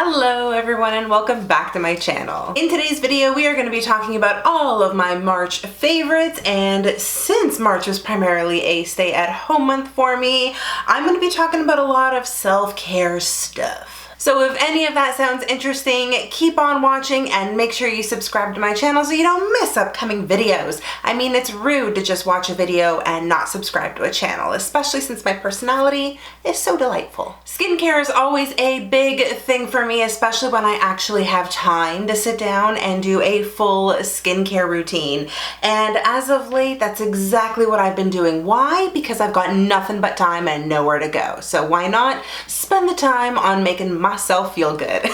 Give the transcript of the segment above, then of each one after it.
Hello everyone and welcome back to my channel. In today's video we are going to be talking about all of my March favorites, and since March was primarily a stay-at-home month for me, I'm going to be talking about a lot of self-care stuff. So if any of that sounds interesting, keep on watching and make sure you subscribe to my channel so you don't miss upcoming videos. I mean, it's rude to just watch a video and not subscribe to a channel, especially since my personality is so delightful. Skincare is always a big thing for me, especially when I actually have time to sit down and do a full skincare routine. And as of late, that's exactly what I've been doing. Why? Because I've got nothing but time and nowhere to go. So why not spend the time on making myself feel good?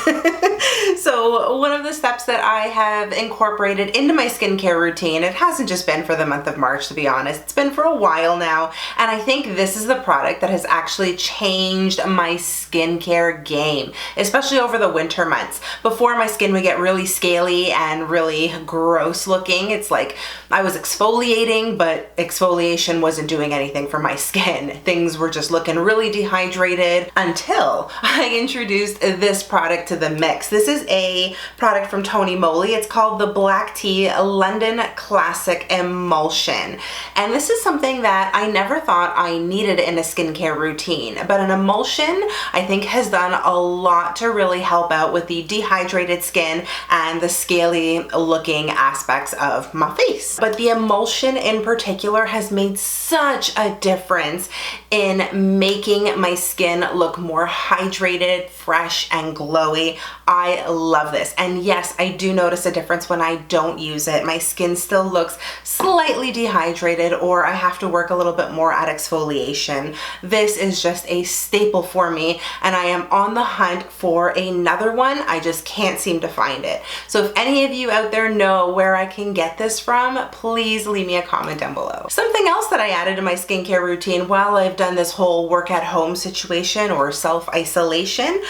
So one of the steps that I have incorporated into my skincare routine, it hasn't just been for the month of March, to be honest, it's been for a while now, and I think this is the product that has actually changed my skincare game, especially over the winter months. Before, my skin would get really scaly and really gross looking. It's like I was exfoliating, but exfoliation wasn't doing anything for my skin. Things were just looking really dehydrated until I introduced this product to the mix. This is a product from Moly. It's called the Black Tea London Classic Emulsion. And this is something that I never thought I needed in a skincare routine, but an emulsion I think has done a lot to really help out with the dehydrated skin and the scaly looking aspects of my face. But the emulsion in particular has made such a difference in making my skin look more hydrated, fresh, and glowy. I love this. And yes, I do notice a difference when I don't use it. My skin still looks slightly dehydrated, or I have to work a little bit more at exfoliation. This is just a staple for me, and I am on the hunt for another one. I just can't seem to find it. So if any of you out there know where I can get this from, please leave me a comment down below. Something else that I added to my skincare routine while I've done this whole work at home situation or self-isolation,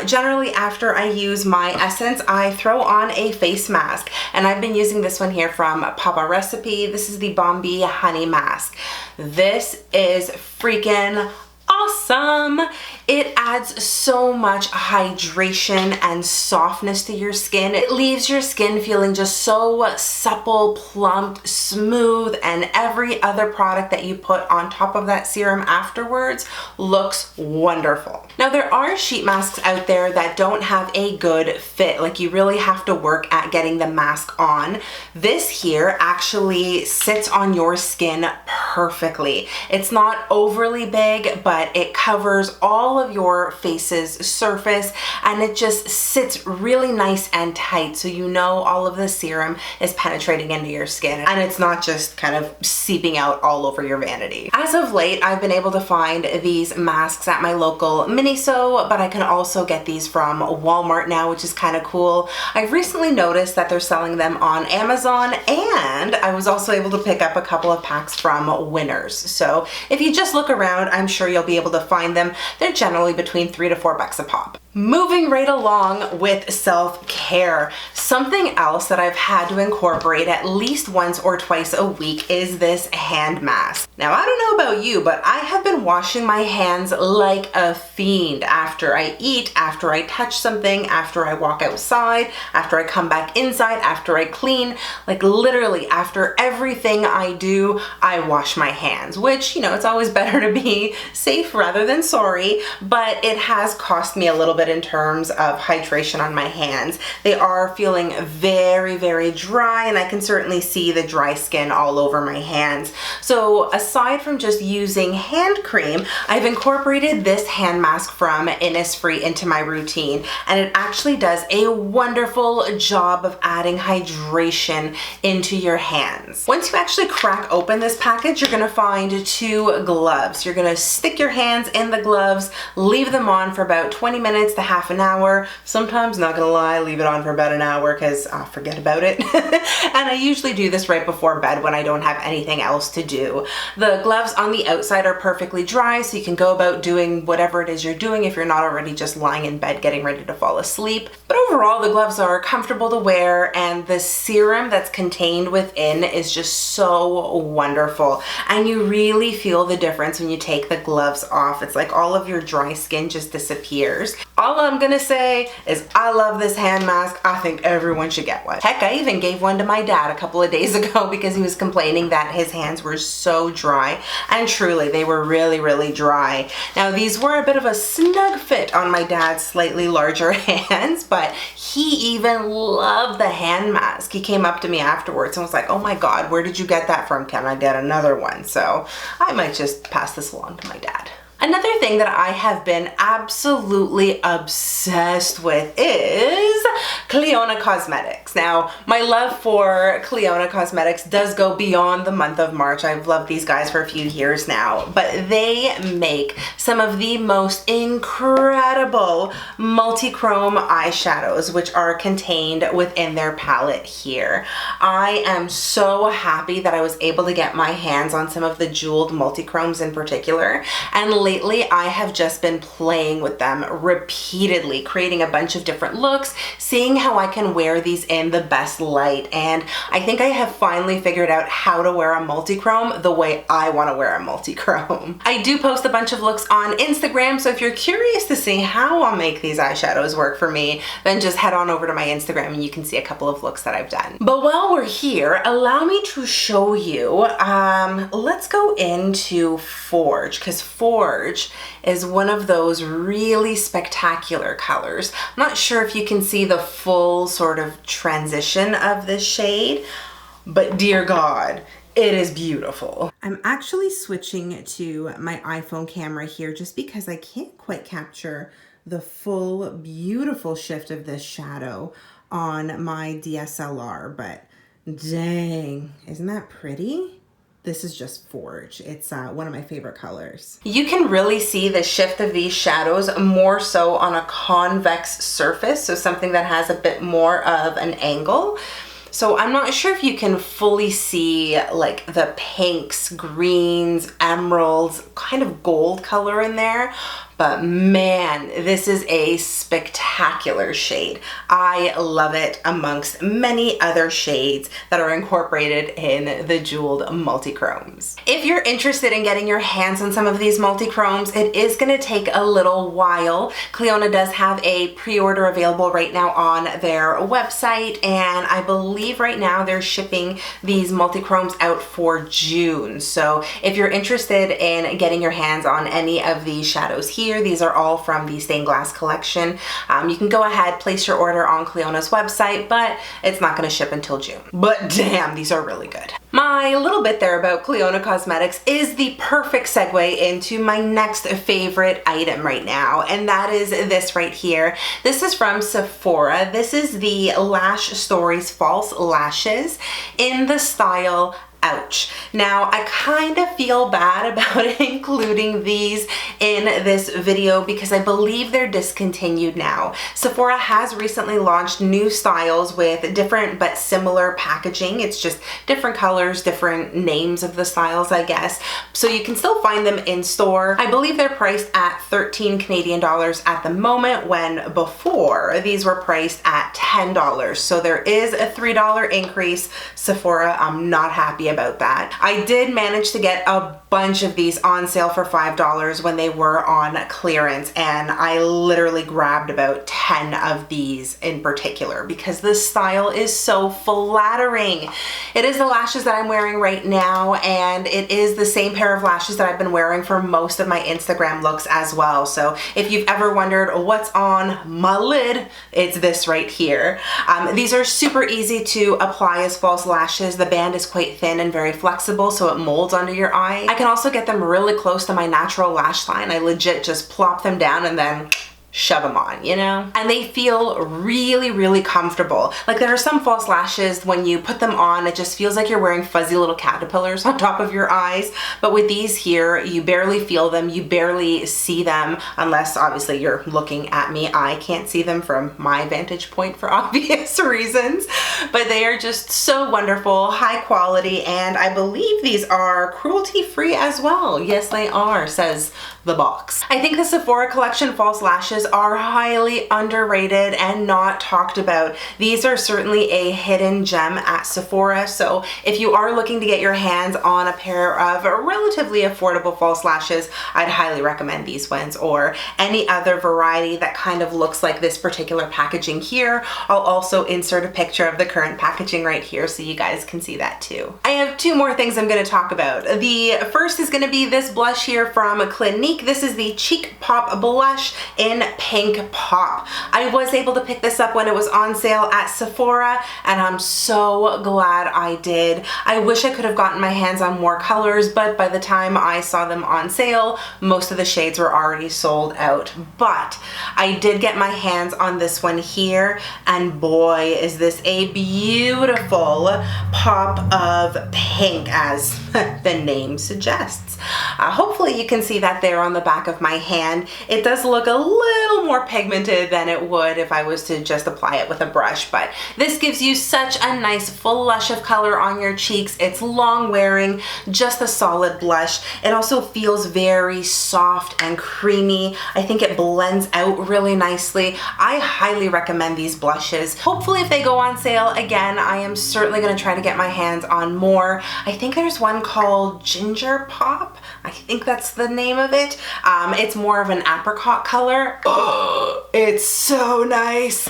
generally after I use my essence, I throw on a face mask, and I've been using this one here from Papa Recipe. This is the Bombee Honey Mask. This is freaking awesome. It adds so much hydration and softness to your skin. It leaves your skin feeling just so supple, plump, smooth, and every other product that you put on top of that serum afterwards looks wonderful. Now, there are sheet masks out there that don't have a good fit. Like, you really have to work at getting the mask on. This here actually sits on your skin perfectly. It's not overly big, but it covers all of your face's surface, and it just sits really nice and tight, so you know all of the serum is penetrating into your skin and it's not just kind of seeping out all over your vanity. As of late, I've been able to find these masks at my local Miniso, but I can also get these from Walmart now, which is kind of cool. I've recently noticed that they're selling them on Amazon, and I was also able to pick up a couple of packs from Winners. So if you just look around, I'm sure you'll be able to find them. They're generally between $3 to $4 a pop. Moving right along with self-care, something else that I've had to incorporate at least once or twice a week is this hand mask. Now, I don't know about you, but I have been washing my hands like a fiend after I eat, after I touch something, after I walk outside, after I come back inside, after I clean. Like, literally after everything I do, I wash my hands, which, you know, it's always better to be safe rather than sorry, but it has cost me a little bit in terms of hydration on my hands. They are feeling very, very dry, and I can certainly see the dry skin all over my hands. So aside from just using hand cream, I've incorporated this hand mask from Innisfree into my routine, and it actually does a wonderful job of adding hydration into your hands. Once you actually crack open this package, you're gonna find two gloves. You're gonna stick your hands in the gloves, leave them on for about 20 minutes to half an hour. Sometimes, not gonna lie, leave it on for about an hour because forget about it. And I usually do this right before bed when I don't have anything else to do. The gloves on the outside are perfectly dry, so you can go about doing whatever it is you're doing if you're not already just lying in bed getting ready to fall asleep. But overall, the gloves are comfortable to wear, and the serum that's contained within is just so wonderful. And you really feel the difference when you take the gloves off. It's like all of your dry skin just disappears. All I'm gonna say is I love this hand mask. I think everyone should get one. Heck, I even gave one to my dad a couple of days ago because he was complaining that his hands were so dry, and truly they were really, really dry. Now these were a bit of a snug fit on my dad's slightly larger hands, but he even loved the hand mask. He came up to me afterwards and was like, oh my God, where did you get that from? Can I get another one? So I might just pass this along to my dad. Another thing that I have been absolutely obsessed with is Clionadh Cosmetics. Now, my love for Clionadh Cosmetics does go beyond the month of March. I've loved these guys for a few years now, but they make some of the most incredible multi-chrome eyeshadows, which are contained within their palette here. I am so happy that I was able to get my hands on some of the jeweled multi-chromes in particular, and lately I have just been playing with them repeatedly, creating a bunch of different looks, seeing how I can wear these in the best light, and I think I have finally figured out how to wear a multi-chrome the way I want to wear a multi-chrome. I do post a bunch of looks on Instagram, so if you're curious to see how I'll make these eyeshadows work for me, then just head on over to my Instagram and you can see a couple of looks that I've done. But while we're here, allow me to show you, let's go into Forge, because Forge is one of those really spectacular colors. I'm not sure if you can see the full sort of transition of this shade, but dear God, it is beautiful. I'm actually switching to my iPhone camera here just because I can't quite capture the full beautiful shift of this shadow on my DSLR, but dang, isn't that pretty? This is just Forge. It's one of my favorite colors. You can really see the shift of these shadows more so on a convex surface, so something that has a bit more of an angle. So I'm not sure if you can fully see like the pinks, greens, emeralds, kind of gold color in there, but man, this is a spectacular shade. I love it amongst many other shades that are incorporated in the jeweled multichromes. If you're interested in getting your hands on some of these multichromes, it is gonna take a little while. Clionadh does have a pre-order available right now on their website, and I believe right now they're shipping these multichromes out for June. So if you're interested in getting your hands on any of these shadows here, these are all from the Stained Glass collection. You can go ahead, place your order on Clionagh's website, but it's not going to ship until June. But damn, these are really good. My little bit there about Clionadh Cosmetics is the perfect segue into my next favorite item right now, and that is this right here. This is from Sephora. This is the Lash Stories False Lashes in the style Ouch. Now, I kind of feel bad about including these in this video because I believe they're discontinued now. Sephora has recently launched new styles with different but similar packaging. It's just different colors, different names of the styles, I guess. So you can still find them in store. I believe they're priced at 13 Canadian dollars at the moment, when before these were priced at $10. So there is a $3 increase. Sephora, I'm not happy about that. I did manage to get a bunch of these on sale for $5 when they were on clearance, and I literally grabbed about 10 of these in particular because the style is so flattering. It is the lashes that I'm wearing right now, and it is the same pair of lashes that I've been wearing for most of my Instagram looks as well. So if you've ever wondered what's on my lid, it's this right here. These are super easy to apply as false lashes. The band is quite thin and very flexible, so it molds under your eye. I can also get them really close to my natural lash line. I legit just plop them down and then shove them on, you know? And they feel really, really comfortable. Like there are some false lashes, when you put them on, it just feels like you're wearing fuzzy little caterpillars on top of your eyes. But with these here, you barely feel them, you barely see them, unless obviously you're looking at me. I can't see them from my vantage point for obvious reasons, but they are just so wonderful, high quality, and I believe these are cruelty-free as well. Yes, they are, says the box. I think the Sephora collection false lashes are highly underrated and not talked about. These are certainly a hidden gem at Sephora, so if you are looking to get your hands on a pair of relatively affordable false lashes, I'd highly recommend these ones, or any other variety that kind of looks like this particular packaging here. I'll also insert a picture of the current packaging right here so you guys can see that too. I have two more things I'm going to talk about. The first is going to be this blush here from Clinique. This is the Cheek Pop blush in Pink Pop. I was able to pick this up when it was on sale at Sephora, and I'm so glad I did. I wish I could have gotten my hands on more colors, but by the time I saw them on sale, most of the shades were already sold out. But I did get my hands on this one here, and boy, is this a beautiful pop of pink, as the name suggests. Hopefully you can see that there on the back of my hand. It does look a little more pigmented than it would if I was to just apply it with a brush, but this gives you such a nice full lush of color on your cheeks. It's long wearing, just a solid blush. It also feels very soft and creamy. I think it blends out really nicely. I highly recommend these blushes. Hopefully if they go on sale again, I am certainly going to try to get my hands on more. I think there's one called Ginger Pop. I think that's the name of it. It's more of an apricot color. Oh, it's so nice.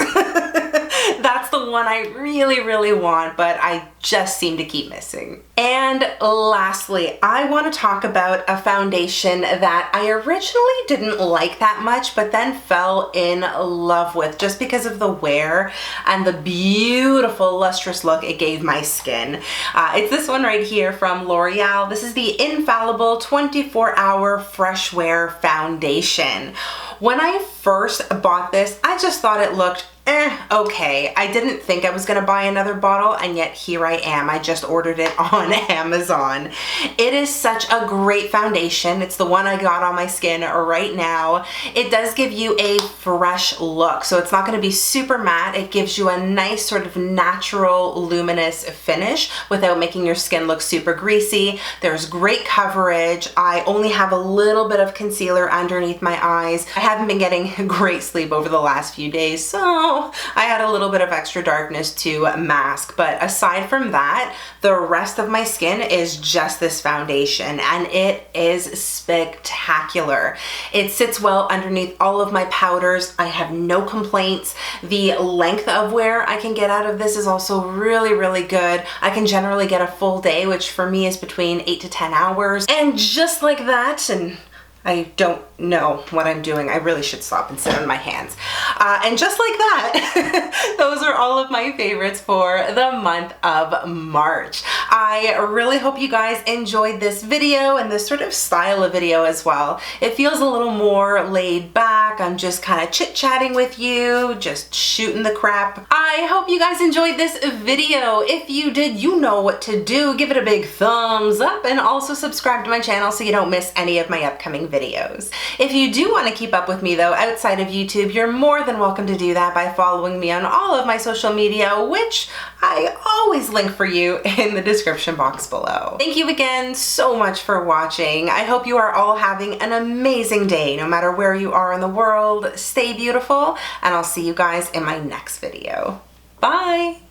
That's the one I really, really want, but I just seem to keep missing. And lastly, I want to talk about a foundation that I originally didn't like that much, but then fell in love with just because of the wear and the beautiful lustrous look it gave my skin. It's this one right here from L'Oreal. This is the Infallible 24-Hour Fresh Wear Foundation. When I first bought this, I just thought it looked okay. I didn't think I was gonna buy another bottle, and yet here I am. I just ordered it on Amazon. It is such a great foundation. It's the one I got on my skin right now. It does give you a fresh look, so it's not gonna be super matte. It gives you a nice sort of natural luminous finish without making your skin look super greasy. There's great coverage. I only have a little bit of concealer underneath my eyes. I haven't been getting great sleep over the last few days, so I had a little bit of extra darkness to mask, but aside from that, the rest of my skin is just this foundation, and it is spectacular. It sits well underneath all of my powders. I have no complaints. The length of wear I can get out of this is also really, really good. I can generally get a full day, which for me is between 8 to 10 hours. And just like that, and I don't know what I'm doing. I really should stop and sit on my hands. And just like that, those are all of my favorites for the month of March. I really hope you guys enjoyed this video and this sort of style of video as well. It feels a little more laid back. I'm just kind of chit-chatting with you, just shooting the crap. I hope you guys enjoyed this video. If you did, you know what to do. Give it a big thumbs up and also subscribe to my channel so you don't miss any of my upcoming videos. If you do want to keep up with me though outside of YouTube, you're more than welcome to do that by following me on all of my social media, which I always link for you in the description box below. Thank you again so much for watching. I hope you are all having an amazing day no matter where you are in the world. Stay beautiful, and I'll see you guys in my next video. Bye!